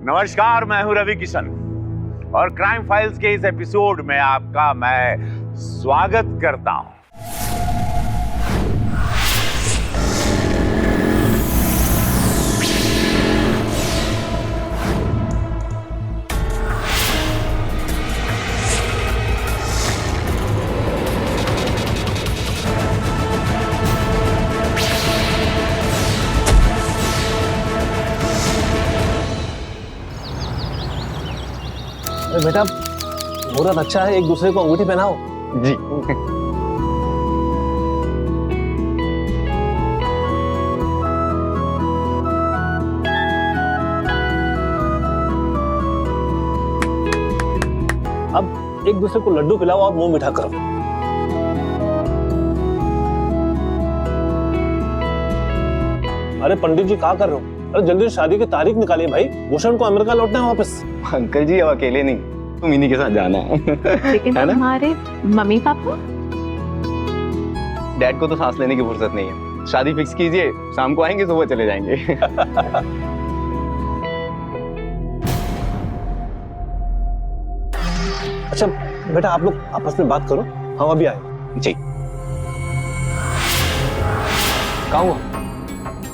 नमस्कार, मैं हूं रवि किशन और क्राइम फाइल्स के इस एपिसोड में आपका मैं स्वागत करता हूं। बेटा, मुहूर्त अच्छा है, एक दूसरे को अंगूठी पहनाओ। जी। अब एक दूसरे को लड्डू खिलाओ और मुंह मीठा करो। अरे पंडित जी, क्या कर रहे हो? अरे जल्दी शादी की तारीख निकालिए भाई, भूषण को अमेरिका लौटना है वापस। अंकल जी, अब अकेले नहीं, तुम इन्हीं के साथ जाना है। लेकिन हमारे मम्मी पापा? डैड को तो सांस लेने की फुर्सत नहीं है। शादी फिक्स कीजिए, शाम को आएंगे, सुबह चले जाएंगे। अच्छा बेटा, आप लोग आपस में बात करो, हम अभी आए। जी। कहाँ हुआ?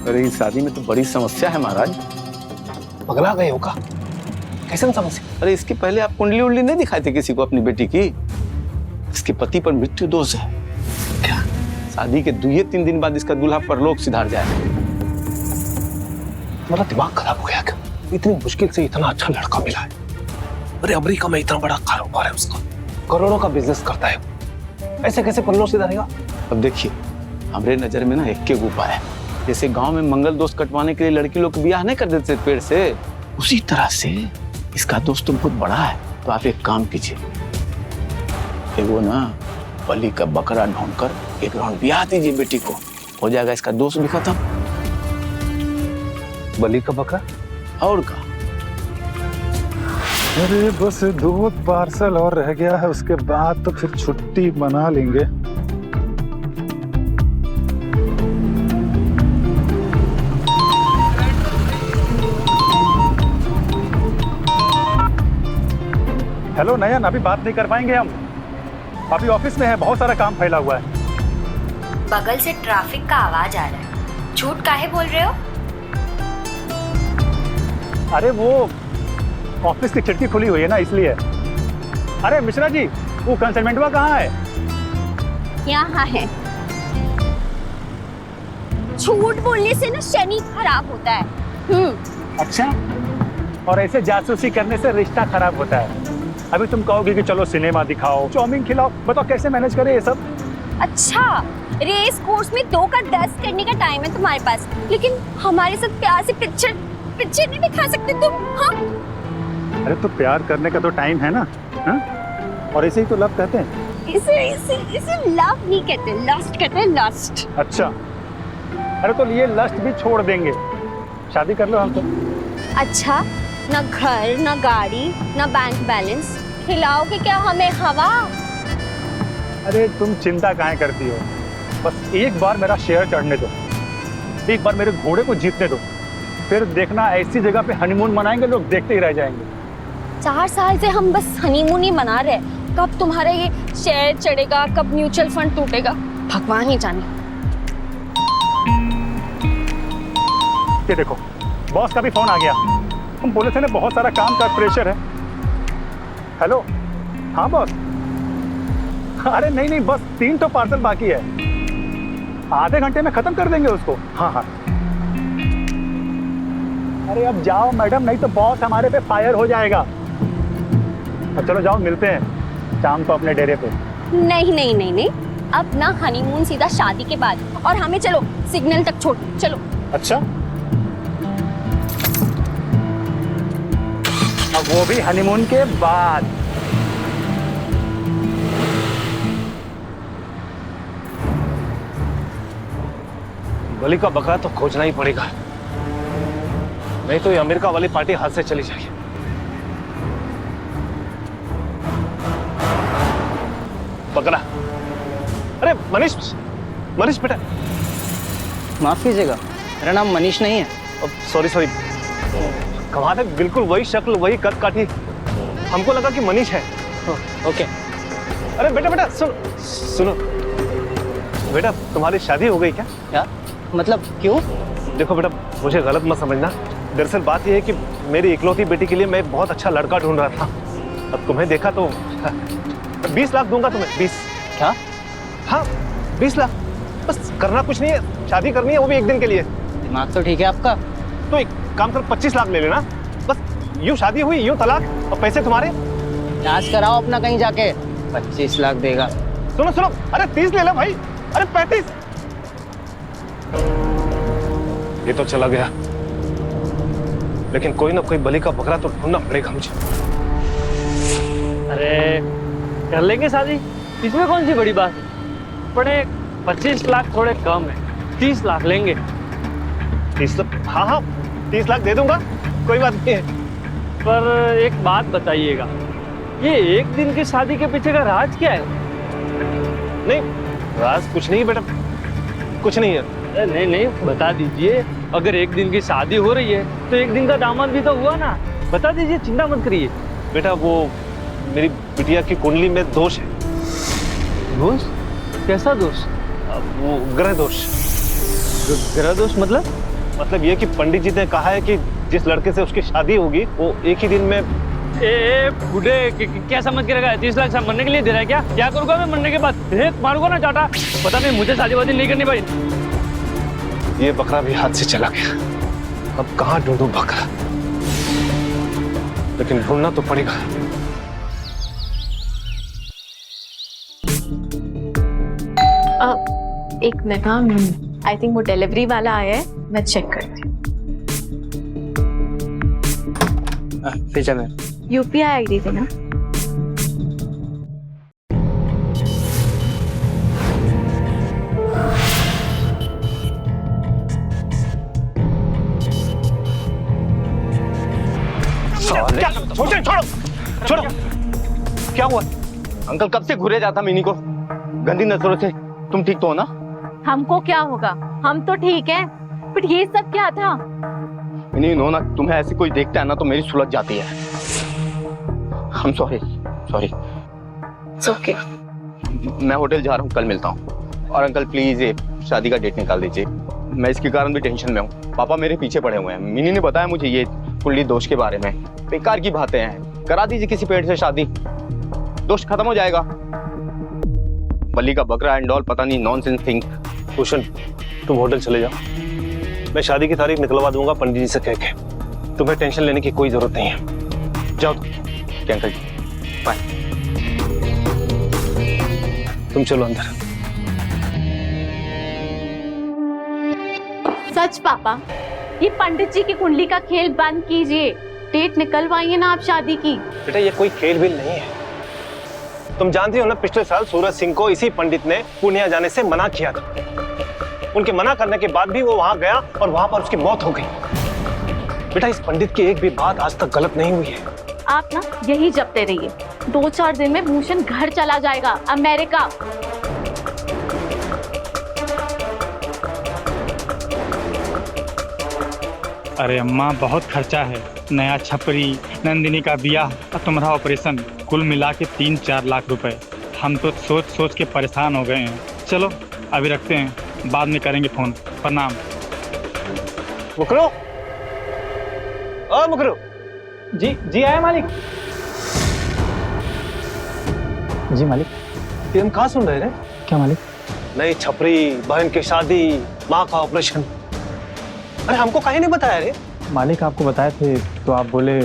अरे इस शादी में तो बड़ी समस्या है महाराज। पगला गए हो का? कैसे समस्या? अरे इसके पहले आप कुंडली उंडली नहीं दिखाए थे किसी को अपनी बेटी की? इसके पति पर मृत्यु दोष है। क्या शादी के 2-3 दिन बाद इसका दूल्हा परलोक सिधार जाए? मेरा दिमाग खराब हो गया क्या? इतनी मुश्किल से इतना अच्छा लड़का मिला है। अरे अमेरिका में इतना बड़ा कारोबार है उसका, करोड़ों का बिजनेस करता है, ऐसे कैसे परलोक सिधारेगा? अब देखिए, हमारे नजर में ना एक के उपाय है। जैसे गांव में मंगल दोष कटवाने के लिए लड़की लोग ब्याह नहीं कर देते पेड़ से, उसी तरह से इसका दोस्त तो बहुत बड़ा है। तो आप एक काम कीजिए, वो ना बलि का बकरा ढूंढकर एक राउंड ब्याह दीजिए बेटी को, हो जाएगा इसका दोस्त भी खत्म। बलि का बकरा? और का? अरे बस 2 पार्सल और रह गया है, उसके बाद तो फिर छुट्टी मना लेंगे। हेलो नयन, अभी बात नहीं कर पाएंगे हम, अभी ऑफिस में है, बहुत सारा काम फैला हुआ है। बगल से ट्रैफिक का आवाज आ रहा है, झूठ काहे बोल रहे हो? अरे वो ऑफिस की खिड़की खुली हुई है ना, इसलिए। अरे मिश्रा जी, वो कंसाइनमेंटवा कहाँ है? यहाँ है। झूठ बोलने से ना शनि खराब होता है। अच्छा, और ऐसे जासूसी करने से रिश्ता खराब होता है। अभी तुम कहोगे कि चलो सिनेमा दिखाओ, चाउमीन खिलाओ, बताओ कैसे मैनेज करें ये सब? अच्छा, रेस कोर्स में 2 का 10 करने का टाइम है तुम्हारे पास, लेकिन हमारे साथ प्यार से पिक्चर नहीं दिखा सकते तुम? हाँ? अरे तो प्यार करने का तो टाइम है ना, हा? और इसे ही तो लव कहते हैं। इसे लव नहीं कहते, लस्ट कहते हैं, लस्ट। अच्छा, अरे तो ये लस्ट भी छोड़ देंगे, शादी कर लो हमसे। अच्छा, ना घर, ना गाड़ी, ना बैंक बैलेंस, खिलाओगे क्या हमें हवा? अरे तुम चिंता काहे करती हो, बस एक बार मेरा शेयर चढ़ने दो, एक बार मेरे घोड़े को जीतने दो, फिर देखना ऐसी जगह पे हनीमून मनाएंगे, लोग देखते ही रह जाएंगे। 4 साल से हम बस हनीमून ही मना रहे, कब तुम्हारा ये शेयर चढ़ेगा, कब म्यूचुअल फंड टूटेगा, भगवान ही जाने। ये देखो, बॉस का भी फोन आ गया, हम बोले थे ना बहुत सारा काम का प्रेशर है। हेलो, हाँ बॉस। अरे नहीं, बस 3 तो पार्सल बाकी है, आधे घंटे में खत्म कर देंगे उसको। हाँ। अरे अब जाओ मैडम, नहीं तो बॉस हमारे पे फायर हो जाएगा। अब चलो जाओ, मिलते हैं शाम को अपने डेरे पे। नहीं, अब ना हनीमून, सीधा शादी के बाद, और हमें चलो सिग्नल तक छोड़, चलो। अच्छा, अब वो भी हनीमून के बाद। बलि का बकरा तो खोजना ही पड़ेगा, नहीं तो ये अमेरिका वाली पार्टी हाथ से चली जाएगी। बकरा। अरे मनीष बेटा। माफ कीजिएगा, मेरा नाम मनीष नहीं है। सॉरी। कमाल है, बिल्कुल वही शक्ल, वही कद काठी। हमको लगा कि मनीष है। ओके। अरे बेटा बेटा सुनो बेटा, तुम्हारी शादी हो गई क्या? क्या मतलब, क्यों? देखो बेटा, मुझे गलत मत समझना। दरअसल बात यह है कि मेरी इकलौती बेटी के लिए मैं बहुत अच्छा लड़का ढूंढ रहा था। अब तुम्हें देखा तो 20 लाख दूंगा तुम्हें। 20? क्या? हाँ 20 लाख, बस करना कुछ नहीं है, शादी करनी है, वो भी एक दिन के लिए। दिमाग तो ठीक है आपका। तो एक काम कर, 25 लाख ले लेना, बस यूं शादी हुई यूं तलाक, और पैसे तुम्हारे। जांच कराओ अपना कहीं जाके। 25 लाख देगा। सुनो सुनो, अरे 30 ले लो भाई, अरे 35। ये तो चला गया, लेकिन कोई ना कोई बलि का बकरा तो ढूंढना पड़ेगा मुझे। अरे कर लेंगे शादी, इसमें कौन सी बड़ी बात है? बड़े 25 लाख थोड़े कम है, 30 लाख लेंगे। 30 लाख? हाँ हाँ 30 लाख दे दूंगा, कोई बात नहीं है। पर एक बात बताइएगा, ये एक दिन की शादी के पीछे का राज क्या है? नहीं राज कुछ नहीं बेटा, कुछ नहीं है। अरे नहीं नहीं, बता दीजिए। अगर एक दिन की शादी हो रही है तो एक दिन का दामन भी तो हुआ ना, बता दीजिए, चिंता मत करिए। बेटा वो मेरी बिटिया की कुंडली में दोष है। दोष? कैसा दोष? वो ग्रह दोष। ग्रह दोष मतलब ये कि पंडित जी ने कहा है कि जिस लड़के से उसकी शादी होगी वो एक ही दिन में। ए बूढ़े, क्या समझ के रखा है? 30 लाख मरने के लिए दे रहा है क्या? क्या करूंगा मैं मरने के बाद? भेद मारूंगा ना चाटा। पता नहीं, मुझे शादी वादी नहीं करनी भाई। ये बकरा भी हाथ से चला गया, अब कहाँ ढूंढूं बकरा, लेकिन ढूंढना तो पड़ेगा। एक मिनट, हाँ आई थिंक वो डिलीवरी वाला आया है, मैं चेक करती हूँ। भेजा मैं। यूपीआई आईडी देना। छोड़ो छोड़ो, क्या हुआ? अंकल कब से घूरे जाता मिनी को गंदी नजरों से। तुम ठीक तो हो ना? हमको क्या होगा, हम तो ठीक हैं, बट ये सब क्या था? मिनी नो ना, तुम्हें ऐसी कोई देखता है ना तो मेरी सुलझ जाती है। I'm sorry, sorry। It's okay। मैं होटल जा रहा हूँ, कल मिलता हूँ। और अंकल प्लीज ये शादी का डेट निकाल दीजिए, मैं इसके कारण भी टेंशन में हूँ। पापा मेरे पीछे पड़े हुए हैं। मिनी ने बताया मुझे ये कुंडली दोष के बारे में, बेकार की बातें हैं। करा दीजिए किसी पेड़ से शादी, दोष खत्म हो जाएगा। बलि का बकरा एंड ऑल, पता नहीं नॉनसेंस थिंग। भूषण तुम होटल चले जाओ, मैं शादी की तारीख निकलवा दूंगा पंडित जी से कह के। तुम्हें टेंशन लेने की कोई जरूरत नहीं है, जाओ। क्या अंकल जी, बाय। तुम चलो अंदर। सच पापा, ये पंडित जी की कुंडली का खेल बंद कीजिए, डेट निकलवाइए ना आप शादी की। बेटा ये कोई खेल भी नहीं है, तुम जानती हो ना पिछले साल सूरज सिंह को इसी पंडित ने पूर्णिया जाने से मना किया था। उनके मना करने के बाद भी वो वहां गया और वहां पर उसकी मौत हो गई। बेटा इस पंडित की एक भी बात आज तक गलत नहीं हुई है। आप ना यही जपते रहिए, 2-4 दिन में भूषण घर चला जाएगा अमेरिका। अरे अम्मा बहुत खर्चा है, नया छपरी, नंदिनी का ब्याह और तुम्हारा ऑपरेशन, कुल मिला के 3-4 लाख रुपए। हम तो सोच सोच के परेशान हो गए हैं। चलो अभी रखते हैं, बाद में करेंगे फोन। प्रणाम। मुकरो, ओ मुकरो। जी जी आया मालिक। जी मालिक। ये हम कहाँ सुन रहे थे? क्या मालिक? नई छपरी, बहन की शादी, माँ का ऑपरेशन। अरे हमको काहे नहीं बताया रे? मालिक आपको बताए थे तो आप बोले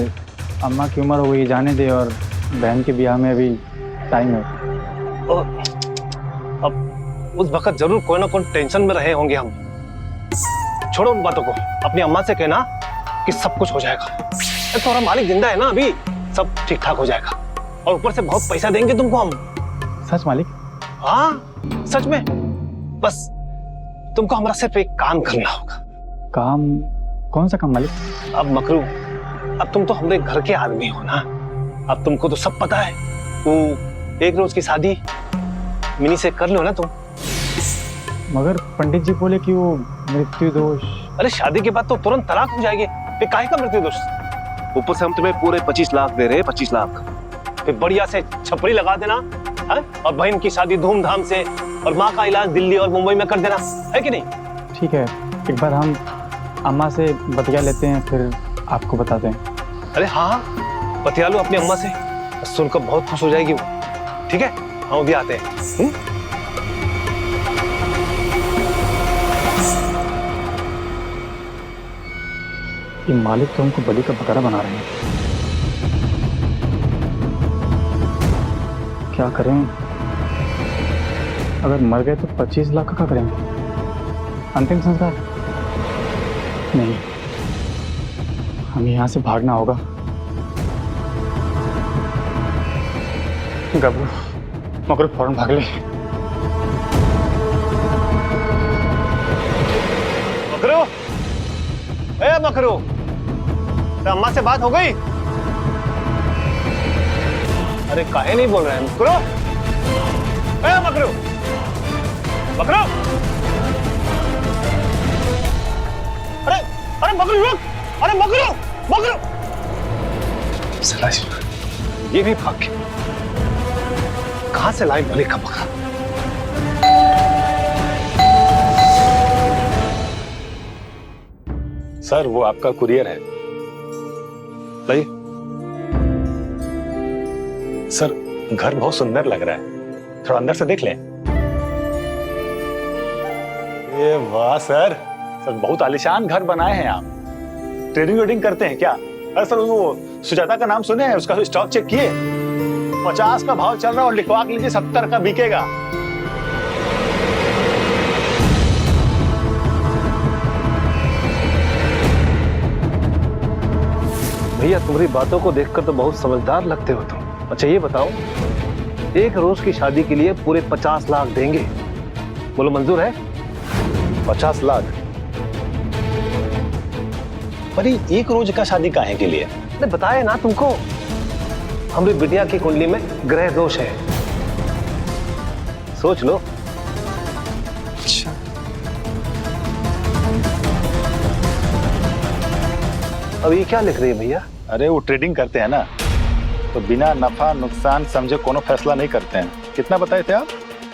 अम्मा की उम्र हो गई, जाने दे, और बहन के ब्याह में अभी टाइम है। अब उस वक्त जरूर कोई ना कोई टेंशन में रहे होंगे हम। छोड़ो उन बातों को, अपनी अम्मा से कहना कि सब कुछ हो जाएगा। तुम्हारा मालिक जिंदा है ना, अभी सब ठीक ठाक हो जाएगा, और ऊपर से बहुत पैसा देंगे तुमको हम। सच मालिक? हाँ सच में। बस तुमको हमारा सिर्फ एक काम करना होगा। काम? कौन सा काम मालिक? अब मकरू, अब तुम तो हमारे घर के आदमी हो ना, अब तुमको तो सब पता है। वो एक रोज की शादी मिनी से कर लो ना तुम। मगर पंडित जी बोले कि वो मृत्यु दोष। अरे शादी के बाद तो तुरंत तलाक हो जाएगी, फिर काहे का मृत्यु दोष? ऊपर से हम तुम्हें पूरे 25 लाख दे रहे हैं, 25 लाख। फिर बढ़िया से छपरी लगा देना है और बहन की शादी धूमधाम से और माँ का इलाज दिल्ली और मुंबई में कर देना, है कि नहीं? ठीक है, एक बार हम अम्मा से बतिया लेते हैं, फिर आपको बताते हैं। अरे हाँ, बतिया लो अपनी अम्मा से, सुनकर बहुत खुश हो जाएगी वो। ठीक है, हम भी आते हैं। ये मालिक तो हमको बलि का बकरा बना रहे हैं। क्या करें? अगर मर गए तो 25 लाख का क्या करेंगे? अंतिम संस्कार? नहीं, हमें यहाँ से भागना होगा। गबरू, मगर फौरन भाग ले। मकरू, ए मकरू, तो अम्मा से बात हो गई? अरे काहे नहीं बोल रहे हैं मकरू? ए मकरू, मकरू, अरे अरे मकरू रुक, अरे मकरू, मकरू। ये भी भाग गया। कहां से लाए बलि का बकरा? सर वो आपका कुरियर है। लाइए। सर घर बहुत सुंदर लग रहा है, थोड़ा अंदर से देख लें। ये वाह सर, बहुत आलीशान घर बनाए हैं आप। ट्रेडिंग वेडिंग करते हैं क्या? अरे सर वो सुजाता का नाम सुने हैं, उसका स्टॉक चेक किए? 50 का भाव चल रहा है और लिखवा के लीजिए 70 का बिकेगा। भैया तुम्हारी बातों को देखकर तो बहुत समझदार लगते हो तुम। अच्छा ये बताओ, एक रोज की शादी के लिए पूरे 50 लाख देंगे, बोलो मंजूर है? 50 लाख? पर एक रोज का शादी काहे के लिए? मैंने बताया ना तुमको, हमारी बिटिया की कुंडली में ग्रह दोष है, सोच लो। अच्छा अब ये क्या लिख रही है भैया? अरे वो ट्रेडिंग करते हैं ना, तो बिना नफा नुकसान समझे कोनो फैसला नहीं करते हैं। कितना बताए थे आप?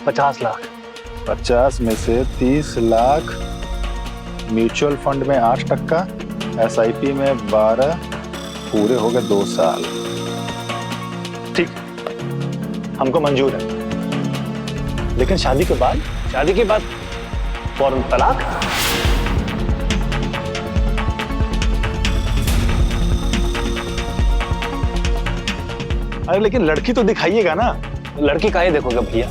50 लाख। 50 में से 30 लाख म्यूचुअल फंड में 8%, SIP में 12, पूरे हो गए 2 साल। ठीक, हमको मंजूर है। लेकिन शादी के बाद? शादी के बाद फौरन तलाक। अरे लेकिन लड़की तो दिखाइएगा ना। लड़की काहे देखोगे भैया?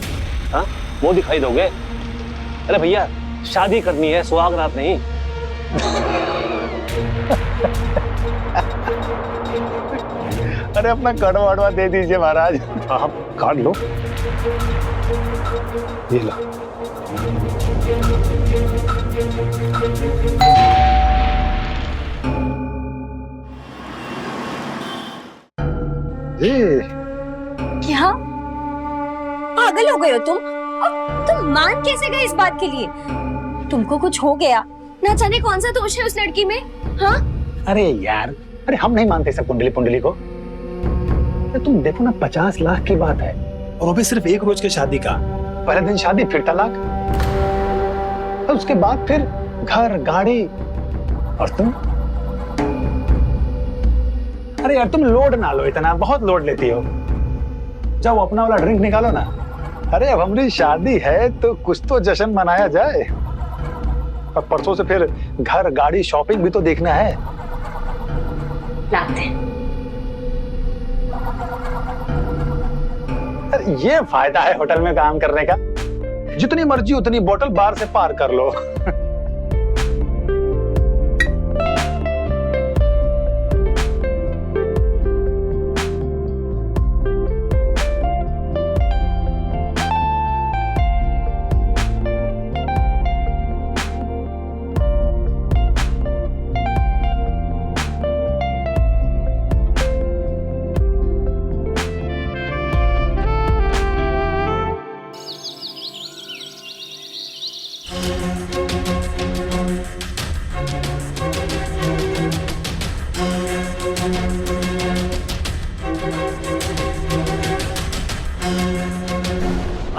हाँ, वो दिखाई दोगे? अरे भैया शादी करनी है, सुहाग रात नहीं। अरे अपना कड़वा वड़वा दे दीजिए महाराज। हाँ काट लो, ये लो। क्या पागल हो गए हो तुम? और तुम मान कैसे गए इस बात के लिए? तुमको कुछ हो गया, ना जाने कौन सा दोष है उस लड़की में। हाँ अरे यार, अरे हम नहीं मानते सब कुंडली पुंडली को। तुम देखो ना, 50 लाख की बात है और वो भी सिर्फ एक रोज की शादी का। पहले दिन शादी, फिर तलाक, और उसके बाद फिर घर गाड़ी। और तुम? अरे यार तुम लोड ना लो इतना, बहुत लोड लेती हो। जाओ अपना वाला ड्रिंक निकालो ना। अरे अब हमारी शादी है तो कुछ तो जश्न मनाया जाए। और परसों से फिर घर गाड़ी शॉपिंग भी तो देखना है। लाते ये फायदा है होटल में काम करने का, जितनी मर्जी उतनी बोतल बार से पार कर लो।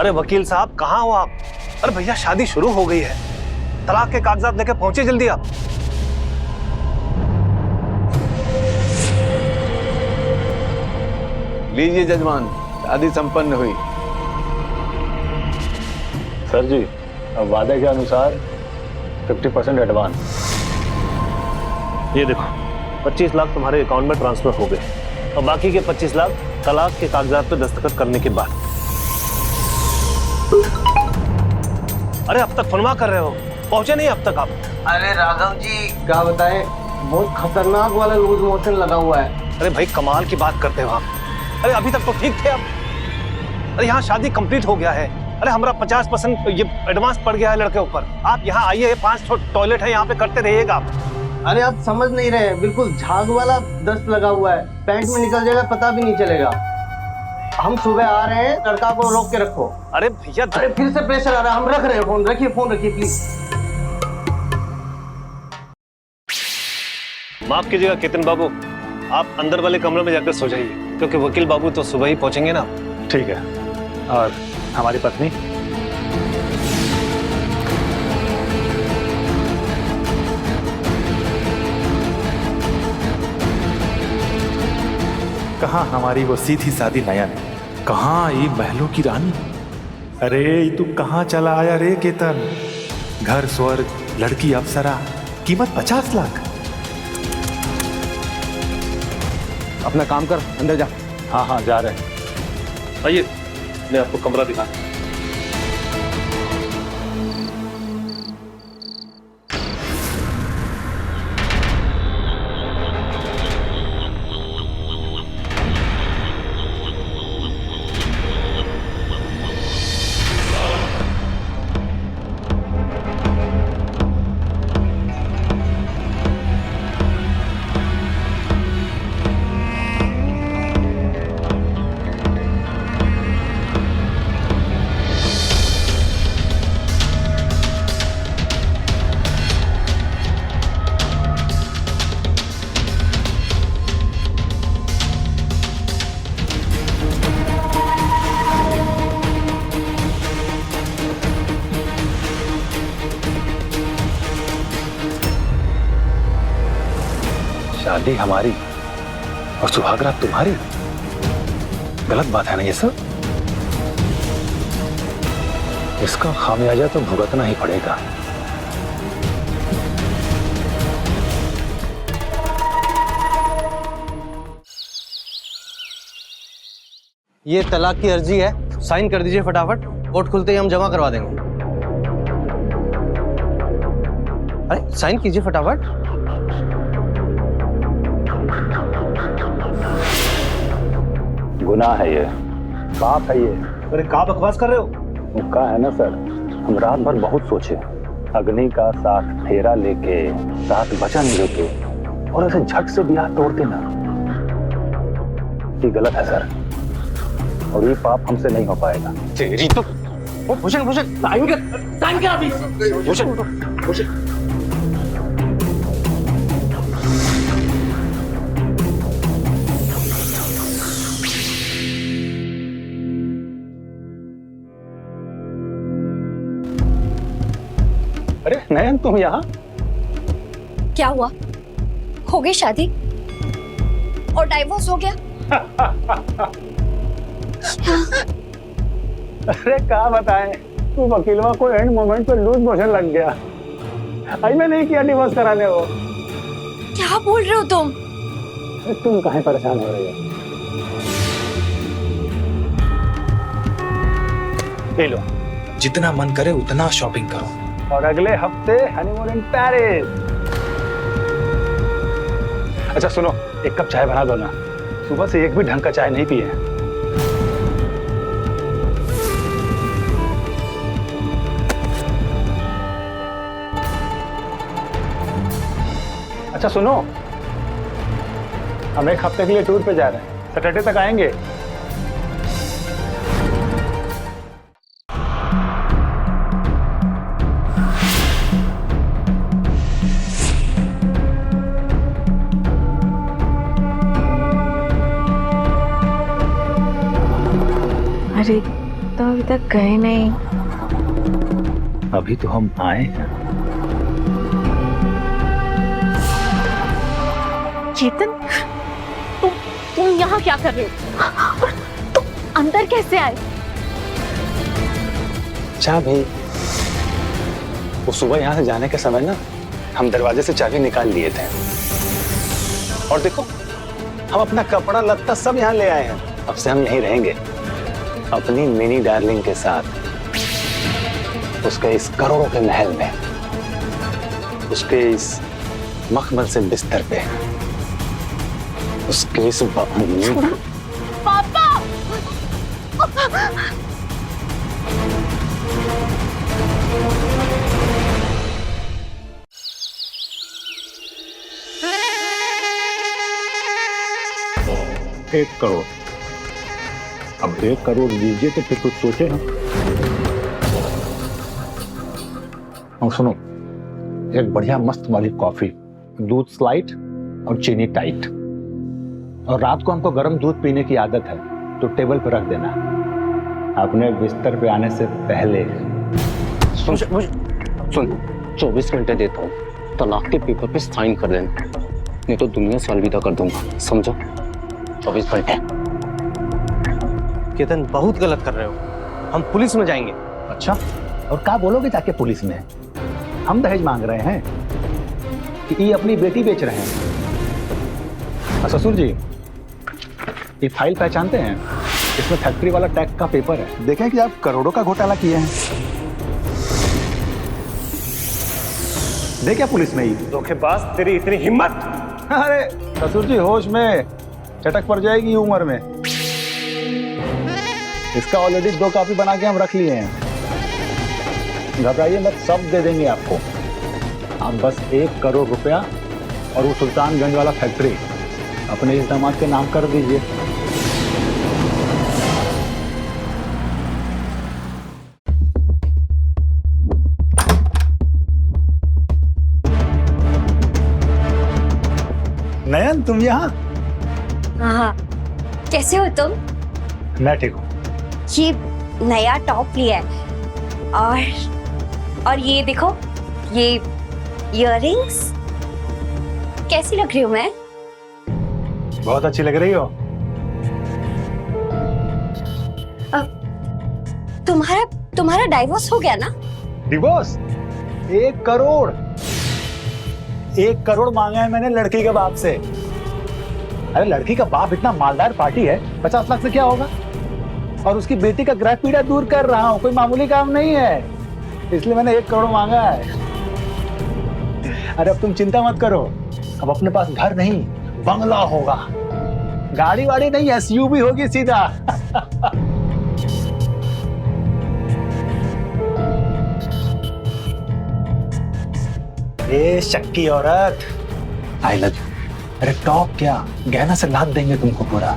अरे वकील साहब कहाँ हो आप? अरे भैया शादी शुरू हो गई है, तलाक के कागजात लेके पहुंचे जल्दी आप। लीजिए जजमान, शादी संपन्न हुई। सर जी, अब वादे के अनुसार 50% एडवांस। ये देखो 25 लाख तुम्हारे अकाउंट में ट्रांसफर हो गए और बाकी के 25 लाख तलाक के कागजात पे दस्तखत करने के बाद। अरे अब तक फनवा कर रहे हो, पहुंचे नहीं अब तक आप? अरे राघव जी क्या बताएं, बहुत खतरनाक वाला लूज मोशन लगा हुआ है। अरे भाई कमाल की बात करते हो आप। अरे अभी तक तो ठीक थे आप। अरे यहाँ शादी कंप्लीट हो गया है। अरे हमारा 50% ये एडवांस पड़ गया है लड़के ऊपर। आप यहाँ आइए, 5 टॉयलेट है यहाँ पे, करते रहिएगा आप। अरे आप समझ नहीं रहे, बिल्कुल झाग वाला दस्त लगा हुआ है, पैंट में निकल जाएगा पता भी नहीं चलेगा। हम सुबह आ रहे हैं, लड़का को रोक के रखो। अरे भैया अरे फिर से प्रेशर आ रहा है, हम रख रहे हैं फोन, रखिए फोन रखिए प्लीज। माफ कीजिएगा केतन बाबू, आप अंदर वाले कमरे में जाकर सो जाइए, क्योंकि वकील बाबू तो सुबह ही पहुंचेंगे ना। ठीक है। और हमारी पत्नी? कहाँ हमारी वो सीधी सादी नयन, कहाँ ये महलों की रानी? अरे तू कहाँ चला आया रे केतन? घर स्वर्ग, लड़की अप्सरा, कीमत 50 लाख। अपना काम कर, अंदर जा। हाँ हाँ जा रहे हैं। आइए मैं आपको कमरा दिखा। शादी हमारी और सुहागरात तुम्हारी? गलत बात है ना ये सब? इसका खामियाजा तो भुगतना ही पड़ेगा। ये तलाक की अर्जी है, साइन कर दीजिए फटाफट, कोर्ट खुलते ही हम जमा करवा देंगे। अरे साइन कीजिए फटाफट। गुनाह है ये, पाप है ये। अरे कहाँ बकवास कर रहे हो? मुक्का है ना सर, हम रात भर बहुत सोचे, अग्नि का साथ फेरा लेके, साथ वचन लेके, और ऐसे झट से ब्याह तोड़ते ना, ये गलत है सर, और ये पाप हमसे नहीं हो पाएगा। तेरी तो भूषण भूषण टाइम क्या अभी? भूषण भूषण अरे नयन तुम यहाँ? क्या हुआ, हो गई शादी और डाइवोर्स हो गया? अरे क्या बताएं, तू वकीलवा को एंड मोमेंट पे लूज मोशन लग गया। आज मैं नहीं किया डिवोर्स कराने वो। क्या बोल रहे हो तुम? तुम काहे परेशान हो रही हो? ले लो, जितना मन करे उतना शॉपिंग करो। और अगले हफ्ते हनीमून इन पेरिस। अच्छा सुनो, एक कप चाय बना दो ना, सुबह से एक भी ढंग का चाय नहीं पिए हैं। अच्छा सुनो, हम एक हफ्ते के लिए टूर पे जा रहे हैं, सैटरडे तक आएंगे। अरे तो तक गए नहीं। अभी तो हम आए हैं। चेतन, तुम यहाँ क्या कर रहे हो? तुम अंदर कैसे आए? चाबी, वो सुबह यहाँ से जाने के समय ना हम दरवाजे से चाबी निकाल लिए थे। और देखो, हम अपना कपड़ा लत्ता सब यहाँ ले आए हैं। अब से हम यहीं रहेंगे अपनी मिनी डार्लिंग के साथ, उसके इस करोड़ों के महल में, उसके इस मखमल से बिस्तर पे, उसके इस पापा! एक करोड़। अब 1 करोड़ दीजिए तो फिर कुछ सोचे हम। और सुनो, एक बढ़िया मस्त वाली कॉफी, दूध स्लाइट और चीनी टाइट। और रात को हमको गर्म दूध पीने की आदत है, तो टेबल पर रख देना अपने बिस्तर पे आने से पहले। सुन, 24 घंटे देता हूँ, तलाक के पेपर पे साइन कर देना, नहीं तो दुनिया से अलविदा कर दूंगा, समझो? 24 घंटे। केतन, बहुत गलत कर रहे हो, हम पुलिस में जाएंगे। अच्छा, और क्या बोलोगे जाके पुलिस में? हम दहेज मांग रहे हैं कि ये अपनी बेटी बेच रहे हैं? ससुर जी, ये फाइल पहचानते हैं? इसमें फैक्ट्री वाला टैक्स का पेपर है। देखें कि आप करोड़ों का घोटाला किए हैं। देखिए पुलिस में ही। धोखेबाज, तेरी इतनी हिम्मत! अरे ससुर जी, होश में, चटक पड़ जाएगी उम्र में। इसका ऑलरेडी 2 कॉपी बना के हम रख लिए हैं। घबराइए मत, सब दे देंगे आपको। आप बस 1 करोड़ रुपया और वो सुल्तानगंज वाला फैक्ट्री अपने इस दामाद के नाम कर दीजिए। नयन, तुम यहाँ? हाँ, कैसे हो तुम? मैं ठीक हूँ। ये नया टॉप लिया है, और ये देखो, ये इयररिंग्स कैसी लग रही हूँ मैं? बहुत अच्छी लग रही हो। तुम्हारा डाइवोर्स हो गया ना? डिवोर्स? 1 करोड़! 1 करोड़ मांगा है मैंने लड़की के बाप से। अरे लड़की का बाप इतना मालदार पार्टी है, 50 लाख से क्या होगा? और उसकी बेटी का ग्रह पीड़ा दूर कर रहा हूँ, कोई मामूली काम नहीं है, इसलिए मैंने 1 करोड़ मांगा है। अरे अब तुम चिंता मत करो, अब अपने पास घर नहीं, बंगला होगा, गाड़ी वाड़ी नहीं, SUV होगी सीधा। ए शक्की औरत, आई लव यू। अरे टॉप क्या, गहना से लाद देंगे तुमको पूरा।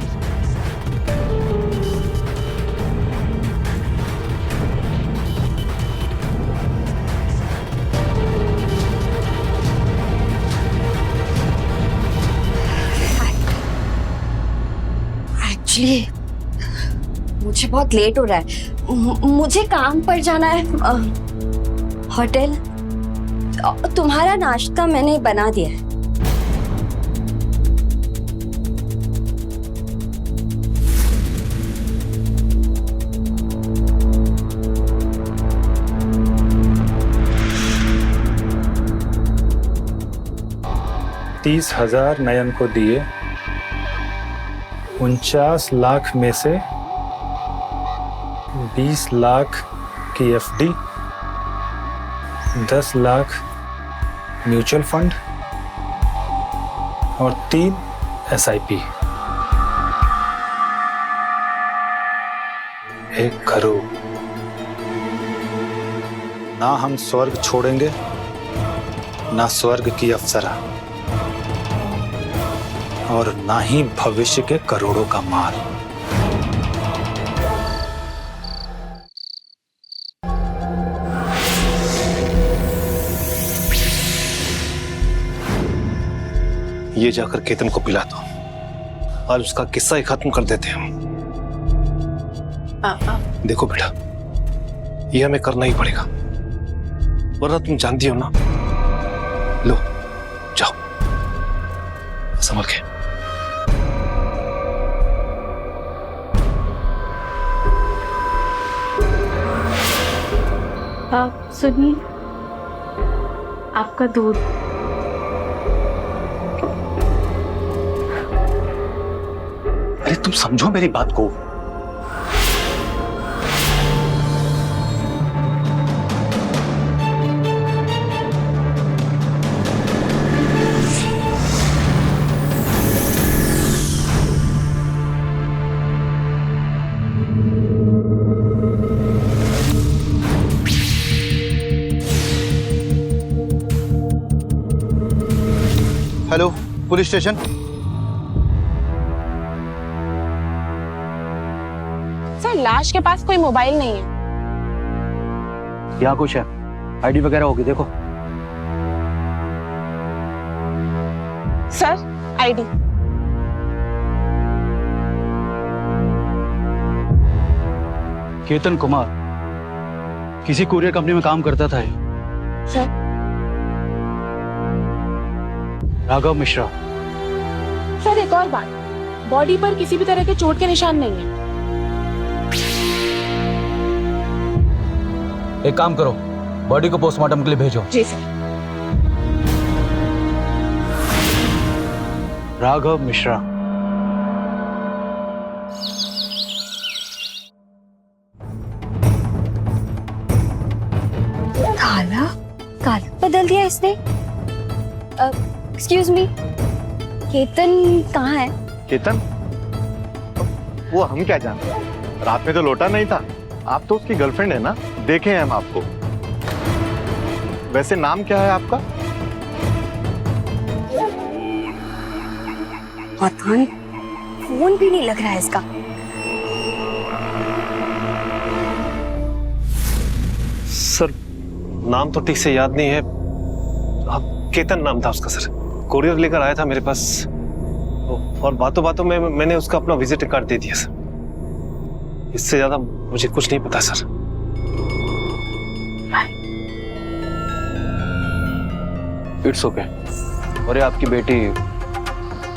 एक्चुअली मुझे बहुत लेट हो रहा है, मुझे काम पर जाना है होटल। तुम्हारा नाश्ता मैंने बना दिया है। $30,000 नयन को दिए, 49 लाख में से 20 लाख की FD, 10 लाख म्यूचुअल फंड और 3 SIP। 1 करोड़। ना हम स्वर्ग छोड़ेंगे, ना स्वर्ग की अप्सरा, और ना ही भविष्य के करोड़ों का माल। ये जाकर केतन को पिला दो और उसका किस्सा ही खत्म कर देते हैं हम। देखो बेटा, ये हमें करना ही पड़ेगा, वरना तुम जानती हो ना। लो जाओ, संभल के। आप सुनिए, आपका दूध। अरे तुम समझो मेरी बात को। Hello, police station. सर, लाश के पास कोई मोबाइल नहीं है। यहाँ कुछ है, आईडी वगैरह होगी, देखो। Sir, ID. केतन कुमार किसी कुरियर कंपनी में काम करता था ये। सर, राघव मिश्रा। सर एक और बात, बॉडी पर किसी भी तरह के चोट के निशान नहीं है। एक काम करो, बॉडी को पोस्टमार्टम के लिए भेजो। जी सर। राघव मिश्रा। काला बदल दिया इसने। एक्सक्यूज मी, केतन कहाँ है? केतन? वो हम क्या जानते हैं, रात में तो लौटा नहीं था। आप तो उसकी गर्लफ्रेंड है ना, देखे हैं हम आपको। वैसे नाम क्या है आपका? पता नहीं, फोन भी नहीं लग रहा है इसका। सर नाम तो ठीक से याद नहीं है। केतन नाम था उसका सर। कोरियर लेकर आया था मेरे पास और बातों बातों में मैंने उसका अपना विजिट कार्ड दे दिया सर। इससे ज्यादा मुझे कुछ नहीं पता सर। It's okay. और ये आपकी बेटी,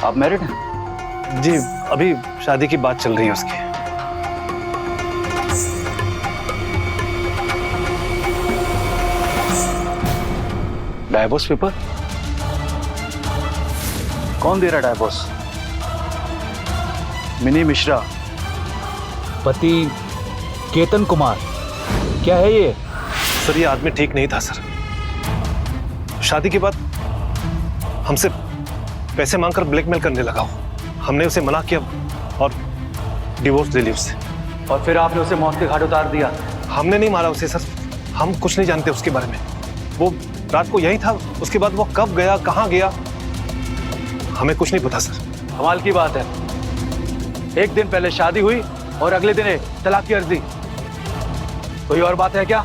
आप मैरिड हैं? जी, अभी शादी की बात चल रही है उसकी। Divorce paper? कौन दे रहा है डाइवोर्स? मिनी मिश्रा, पति केतन कुमार। क्या है ये? सर ये आदमी ठीक नहीं था सर। शादी के बाद हमसे पैसे मांगकर ब्लैकमेल करने लगा। हमने उसे मना किया और डिवोर्स ले ली उससे। और फिर आपने उसे मौत के घाट उतार दिया? हमने नहीं मारा उसे सर, हम कुछ नहीं जानते उसके बारे में। वो रात को यही था, उसके बाद वो कब गया, कहाँ गया, हमें कुछ नहीं पता सर। कमाल की बात है, एक दिन पहले शादी हुई और अगले दिन तलाक की अर्जी। कोई और बात है क्या?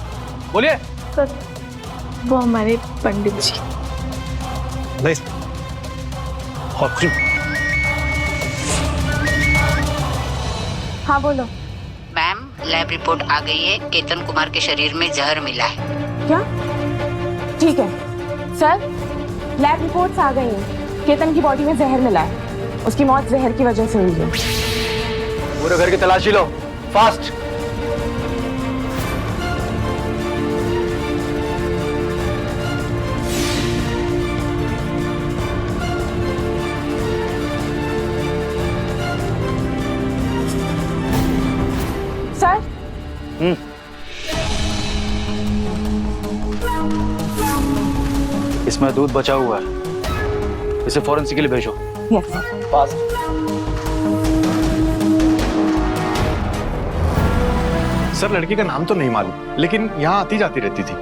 बोलिए। सर, वो हमारे पंडित जी। नहीं और कुछ। हाँ बोलो। मैम, लैब रिपोर्ट आ गई है। केतन कुमार के शरीर में जहर मिला है। क्या? ठीक है सर, लैब रिपोर्ट्स आ गई हैं। केतन की बॉडी में जहर मिला है। उसकी मौत जहर की वजह से हुई है। पूरे घर की तलाशी लो, फास्ट। सर। इसमें दूध बचा हुआ है, इसे फॉरेंसिक के लिए भेजो। Yes sir. फास्ट। सर लड़की का नाम तो नहीं मालूम, लेकिन यहाँ आती जाती रहती थी।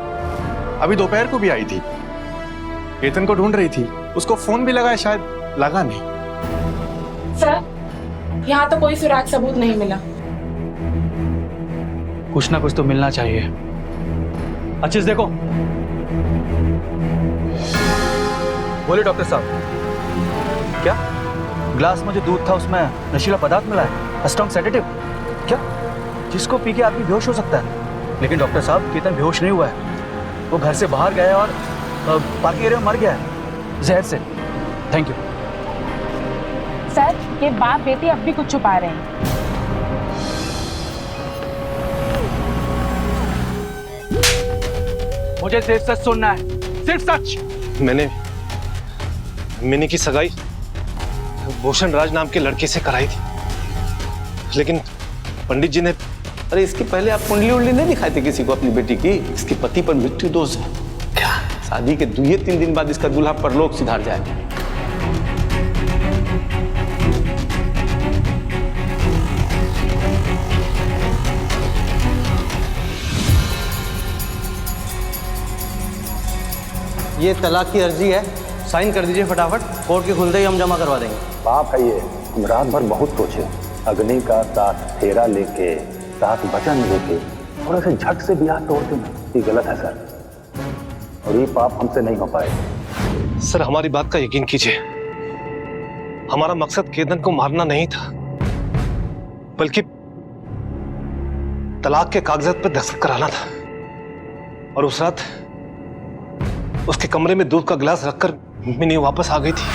अभी दोपहर को भी आई थी। केतन को ढूंढ रही थी, उसको फोन भी लगाया, शायद लगा नहीं। सर यहाँ तो कोई सुराग सबूत नहीं मिला। कुछ ना कुछ तो मिलना चाहिए। अच्छे से देखो। बोलिए डॉक्टर साहब। क्या ग्लास में जो दूध था उसमें नशीला पदार्थ मिला है? Strong sedative? क्या जिसको पी के आदमी बेहोश हो सकता है? लेकिन डॉक्टर साहब केतन बेहोश नहीं हुआ है, वो घर से बाहर गया है और पार्किंग एरिया में मर गया है जहर से। Thank you sir. ये बाप बेटी अब भी कुछ छुपा रहे हैं। मुझे सिर्फ सच सुनना है, सिर्फ सच। मैंने मिनी की सगाई भूषण राज नाम के लड़के से कराई थी, लेकिन पंडित जी ने। अरे इसके पहले आप कुंडली उंडली नहीं दिखाए थे किसी को अपनी बेटी की? इसके पति पर मृत्यु दोष है। क्या शादी के 2-3 दिन बाद इसका दूल्हा परलोक सिधार जाए? ये तलाक की अर्जी है, साइन कर दीजिए फटाफट, कोर्ट के खुलते ही हम जमा करवा देंगे। पाप है ये, हम रात भर बहुत सोचे। अग्नि का साथ फेरा लेके, साथ वचन लेके और ऐसे झट से ब्याह तोड़ते हैं, ये गलत है सर, और ये पाप हमसे नहीं हो पाए। सर हमारी बात का यकीन कीजिए, हमारा मकसद केतन को मारना नहीं था, बल्कि तलाक के कागजात पर दस्तखत कराना था। और उस रात उसके कमरे में दूध का गिलास रखकर मिनी वापस आ गई थी।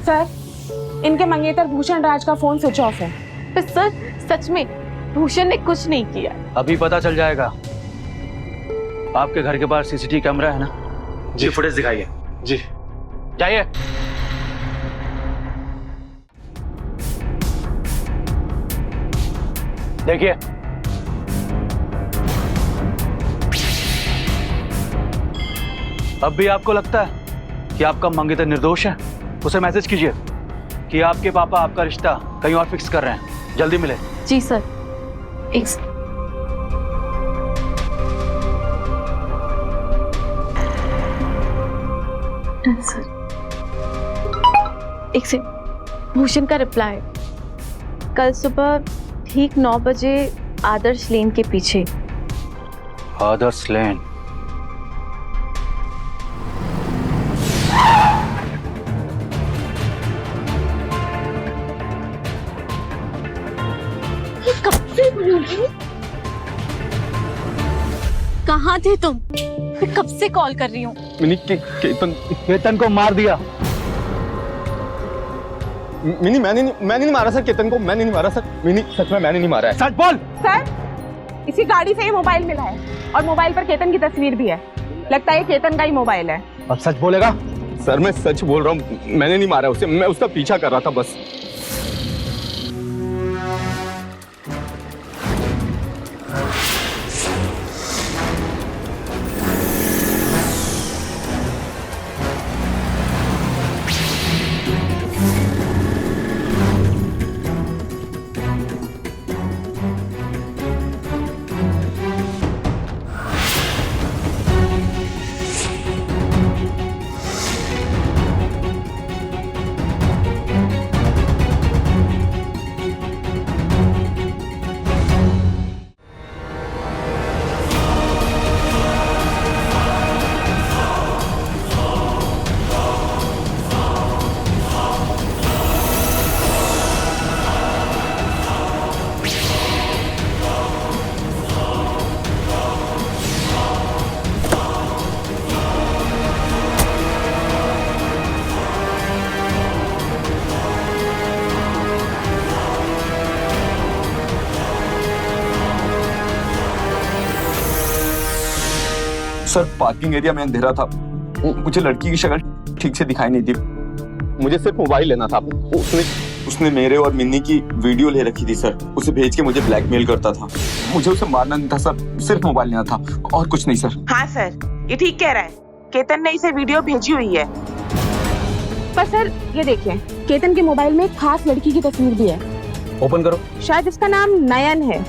सर, इनके मंगेतर भूषण राज का फोन स्विच ऑफ है। पर सर सच में भूषण ने कुछ नहीं किया। अभी पता चल जाएगा। आपके घर के बाहर सीसीटीवी कैमरा है ना? जी। फुटेज दिखाइए। जी जाइए। देखिए, अब भी आपको लगता है कि आपका मंगेतर निर्दोष है? उसे मैसेज कीजिए कि आपके पापा आपका रिश्ता कहीं और फिक्स कर रहे हैं, जल्दी मिले। जी सर। एक से भूषण का रिप्लाई, कल सुबह ठीक 9 बजे आदर्श लेन के पीछे। आदर्श लेन? कब से बोल रही? कहाँ थे तुम? मैं कब से कॉल कर रही हूँ। मिनी केतन को मार दिया। मिनी मैंने नहीं मारा सर, केतन को मैंने नहीं मारा सर। मिनी सच में मैंने नहीं मारा है। सच बोल। सर, इसी गाड़ी से ही मोबाइल मिला है और मोबाइल पर केतन की तस्वीर भी है। लगता है केतन का ही मोबाइल है। अब सच बोलेगा? सर मैं सच बोल रहा हूँ, मैंने नहीं मारा उसे, मैं उसका पीछा कर रहा था बस। सर पार्किंग एरिया में अंधेरा था, मुझे लड़की की शक्ल ठीक से दिखाई नहीं दी, मुझे सिर्फ मोबाइल लेना था। उसने मेरे और मिन्नी की वीडियो ले रखी थी सर, उसे भेज के मुझे ब्लैकमेल करता था। मुझे उसे मारना नहीं था सर, सिर्फ मोबाइल लेना था और कुछ नहीं सर। हाँ सर, ये ठीक कह रहा है। केतन ने इसे वीडियो भेजी हुई है। पर सर ये देखिए, केतन के मोबाइल में एक खास लड़की की तस्वीर भी है। ओपन करो। शायद इसका नाम नयन है।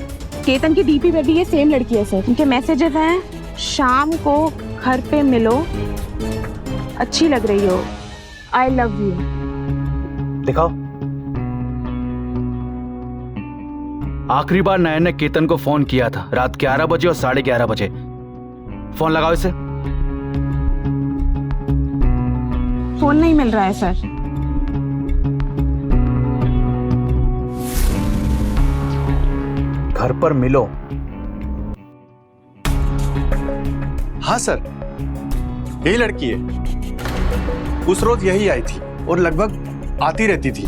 केतन की डीपी पे भी ये सेम लड़की है सर। उनके मैसेजेस हैं, शाम को घर पे मिलो, अच्छी लग रही हो, आई लव यू। दिखाओ। आखिरी बार नयन ने केतन को फोन किया था रात 11 बजे और 11:30 बजे। फोन लगाओ इसे। फोन नहीं मिल रहा है सर। घर पर मिलो। हाँ सर, यही लड़की है। उस रोज यही आई थी और लगभग आती रहती थी।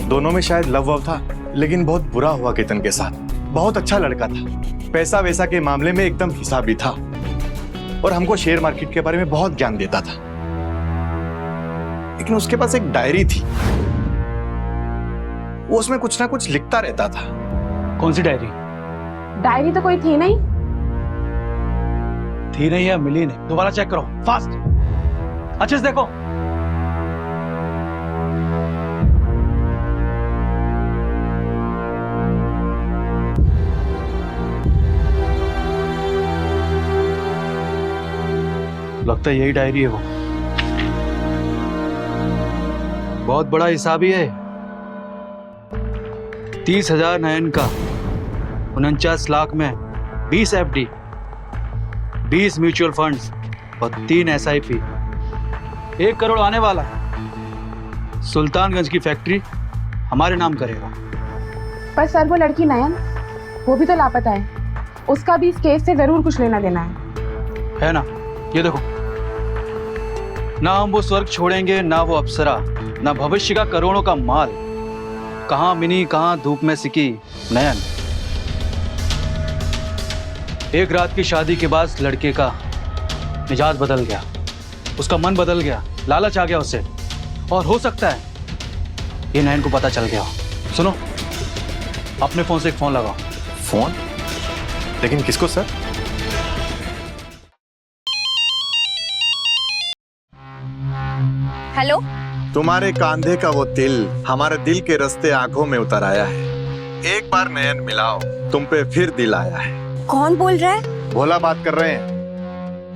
दोनों में शायद लव वव था, लेकिन बहुत बुरा हुआ केतन के साथ। बहुत अच्छा लड़का था, पैसा वैसा के मामले में एकदम हिसाबी था और हमको शेयर मार्केट के बारे में बहुत ज्ञान देता था। लेकिन उसके पास एक डायरी थी, वो उसमें कुछ ना कुछ लिखता रहता था। कौन सी डायरी? डायरी तो कोई थी नहीं। थी नहीं या मिली नहीं? दोबारा चेक करो, फास्ट, अच्छे से देखो। लगता है यही डायरी है वो। बहुत बड़ा हिसाबी है। 30,000 नयन का, 49 लाख में 20 FD, 20 म्यूचुअल फंड्स और 3 SIP। 1 करोड़ आने वाला। सुल्तानगंज की फैक्ट्री हमारे नाम करेगा। पर सर वो लड़की नयन, वो भी तो लापता है। उसका भी इस केस से जरूर कुछ लेना देना है ना? ये देखो, ना हम वो स्वर्ग छोड़ेंगे, ना वो अप्सरा, ना भविष्य का करोड़ों का माल। कहां मिनी, कहां धूप में सिकी नयन। एक रात की शादी के बाद लड़के का मिजाज बदल गया, उसका मन बदल गया, लालच आ गया उसे, और हो सकता है ये नयन को पता चल गया। सुनो, अपने फोन से एक फोन लगाओ। फोन? लेकिन किसको सर? हेलो, तुम्हारे कांधे का वो तिल हमारे दिल के रास्ते आंखों में उतर आया है। एक बार नयन मिलाओ, तुम पे फिर दिल आया है। कौन बोल रहा है? भोला बात कर रहे हैं,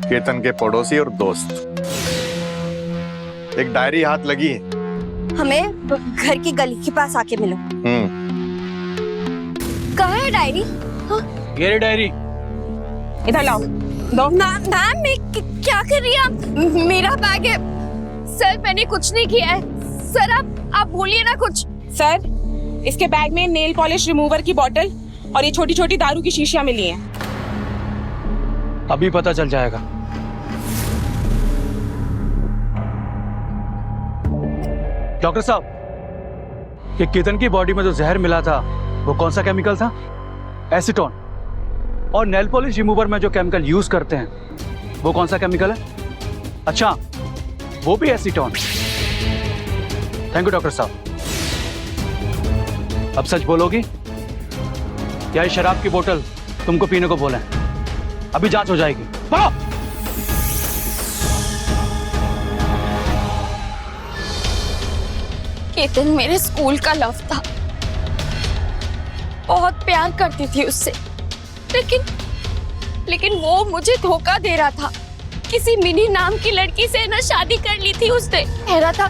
केतन के पड़ोसी और दोस्त। एक डायरी हाथ लगी है। हमें घर की गली के पास आके मिलो। कहाँ है डायरी? हाँ? ये डायरी इधर लाओ। दो। मैम, क्या कर रही हैं आप? मेरा बैग है। सर, मैंने कुछ नहीं किया है। सर, आप बोलिए ना कुछ। सर, इसके बैग में नेल पॉलिश रिमूवर की बोतल और ये छोटी छोटी दारू की शीशियां मिली हैं। अभी पता चल जाएगा। डॉक्टर साहब, ये केतन की बॉडी में जो जहर मिला था वो कौन सा केमिकल था? एसीटोन। और नेल पॉलिश रिमूवर में जो केमिकल यूज करते हैं वो कौन सा केमिकल है? अच्छा, वो भी एसीटोन। थैंक यू डॉक्टर साहब। अब सच बोलोगी या ये शराब की बोतल तुमको पीने को बोले? अभी जांच हो जाएगी। केतन मेरे स्कूल का लव था। बहुत प्यार करती थी उससे, लेकिन वो मुझे धोखा दे रहा था। किसी मिनी नाम की लड़की से ना शादी कर ली थी उसने। कह रहा था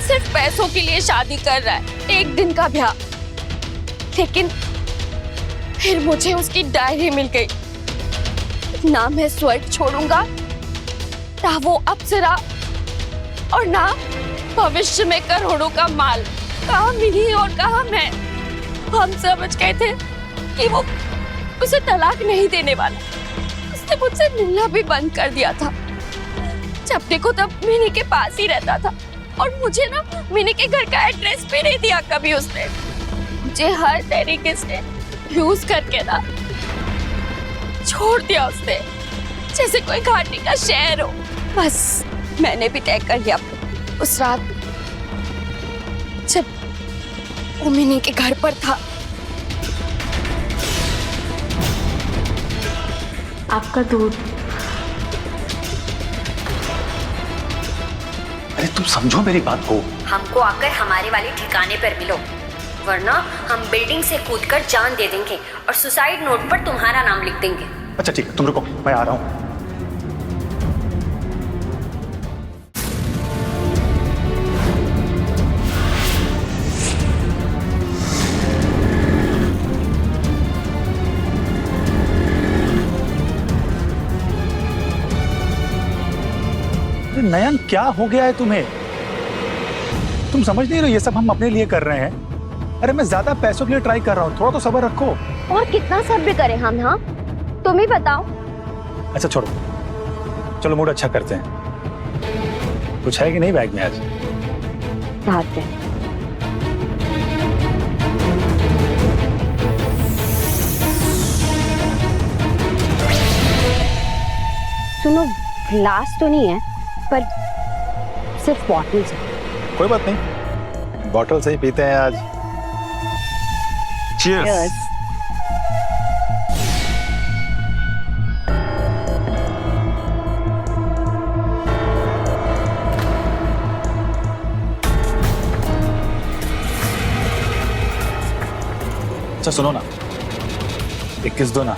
सिर्फ पैसों के लिए शादी कर रहा है, 1 दिन का ब्याह। लेकिन फिर मुझे उसकी डायरी मिल गई। ना मैं स्वर्ग छोड़ूंगा, ना वो अप्सरा, और ना भविष्य में करोड़ों का माल। कहाँ मिनी और कहाँ मैं। हम समझ गए थे कि वो उसे तलाक नहीं देने वाला। उसने मुझसे मिलना भी बंद कर दिया था। जब देखो तब मिनी के पास ही रहता था, और मुझे ना मिनी के घर का एड्रेस भी नहीं दिया कभी उसने। मुझे हर तरीके से यूज करके ना छोड़ दिया उसने, जैसे कोई घाटी का शहर हो। बस मैंने भी तय कर लिया उस रात जब वो मिनी के घर पर था। आपका दूध। अरे तुम समझो मेरी बात को। हमको आकर हमारे वाले ठिकाने पर मिलो, वरना हम बिल्डिंग से कूदकर जान दे देंगे और सुसाइड नोट पर तुम्हारा नाम लिख देंगे। अच्छा ठीक है, तुम रुको, मैं आ रहा हूँ। नयन, क्या हो गया है तुम्हें? तुम समझ नहीं रहे, ये सब हम अपने लिए कर रहे हैं। अरे मैं ज्यादा पैसों के लिए ट्राई कर रहा हूँ, थोड़ा तो सब्र रखो। और कितना सब्र करें हम? हाँ, तुम ही बताओ। अच्छा छोड़ो, चलो मूड अच्छा करते हैं। कुछ है कि नहीं बैग में आज? बात है। सुनो, ग्लास तो नहीं है, पर सिर्फ बॉटल्स है। कोई बात नहीं, बॉटल से ही पीते हैं आज। Cheers. अच्छा सुनो ना, 21 दो ना।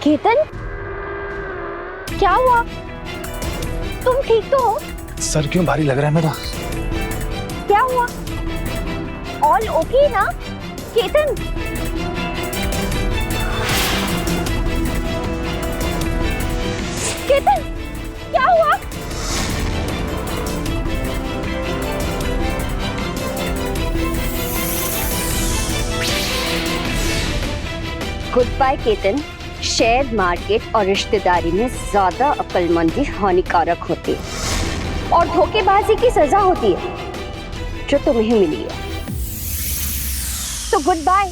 केतन, क्या हुआ? तुम ठीक तो हो? सर क्यों भारी लग रहा है मेरा? क्या हुआ? ऑल ओके ना केतन? केतन, क्या हुआ? Good bye Ketan. Share market और रिश्तेदारी में ज्यादा अक्लमंदी हानिकारक होती है और धोखेबाजी की सजा होती है जो तुम्हें मिली है। तो गुड बाय।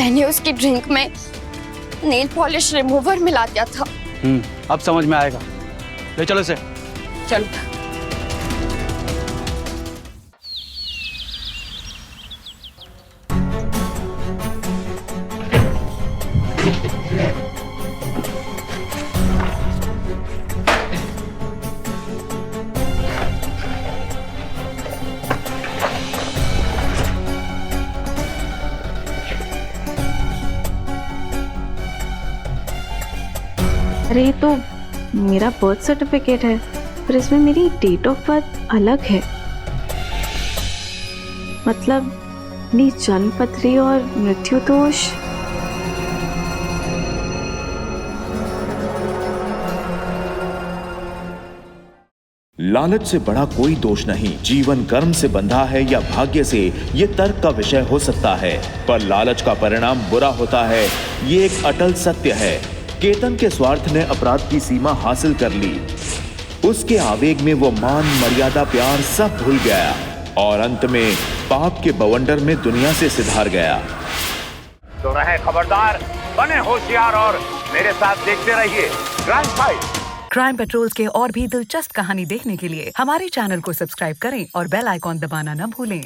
मैंने उसकी ड्रिंक में नेल पॉलिश रिमूवर मिला दिया था। अब समझ में आएगा। ले चलो इसे। चलो। अरे ये तो मेरा बर्थ सर्टिफिकेट है, पर इसमें मेरी डेट ऑफ बर्थ अलग है। मतलब मेरी जन्म पत्री और मृत्यु दोष। लालच से बड़ा कोई दोष नहीं। जीवन कर्म से बंधा है या भाग्य से, ये तर्क का विषय हो सकता है, पर लालच का परिणाम बुरा होता है, ये एक अटल सत्य है। केतन के स्वार्थ ने अपराध की सीमा हासिल कर ली। उसके आवेग में वो मान, मर्यादा, प्यार सब भूल गया और अंत में पाप के बवंडर में दुनिया से सिधार गया। तो रहे खबरदार, बने होशियार और मेरे साथ देखते रहिए क्राइम फाइल। क्राइम पेट्रोल्स के और भी दिलचस्प कहानी देखने के लिए हमारे चैनल को सब्सक्राइब करें और बेल आइकॉन दबाना न भूलें।